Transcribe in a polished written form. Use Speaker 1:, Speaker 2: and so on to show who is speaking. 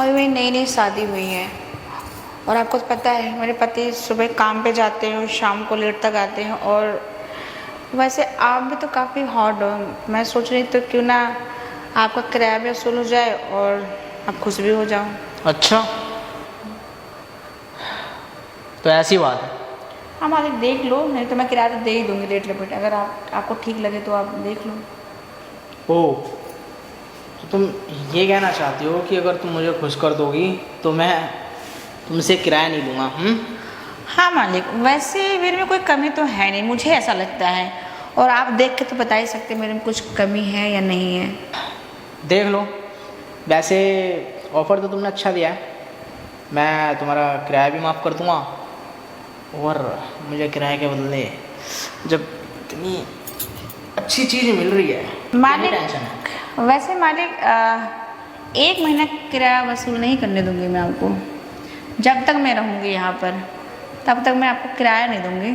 Speaker 1: अभी मेरी नई नई शादी हुई है और आपको तो पता है मेरे पति सुबह काम पे जाते हैं और शाम को लेट तक आते हैं। और वैसे आप भी तो काफ़ी हॉट हो, मैं सोच रही तो क्यों ना आपका किराया भी वसूल हो जाए और आप खुश भी हो जाओ।
Speaker 2: अच्छा, तो ऐसी बात है।
Speaker 1: हाँ मालिक, देख लो, नहीं तो मैं किराया तो दे ही दूँगी लेट लपेट, अगर आपको ठीक लगे तो आप देख लो।
Speaker 2: ओ, तो तुम ये कहना चाहती हो कि अगर तुम मुझे खुश कर दोगी तो मैं तुमसे किराया नहीं दूंगा?
Speaker 1: हाँ मालिक, वैसे मेरे में कोई कमी तो है नहीं, मुझे ऐसा लगता है, और आप देख के तो बता ही सकते मेरे में कुछ कमी है या नहीं है।
Speaker 2: देख लो, वैसे ऑफ़र तो तुमने अच्छा दिया है, मैं तुम्हारा किराया भी माफ़ कर दूंगा और मुझे किराए के बदले जब इतनी अच्छी चीज़ मिल रही है
Speaker 1: मालिक,
Speaker 2: टेंशन है।
Speaker 1: वैसे मालिक 1 महीना किराया वसूल नहीं करने दूंगी मैं आपको। जब तक मैं रहूँगी यहाँ पर तब तक मैं आपको किराया नहीं दूंगी।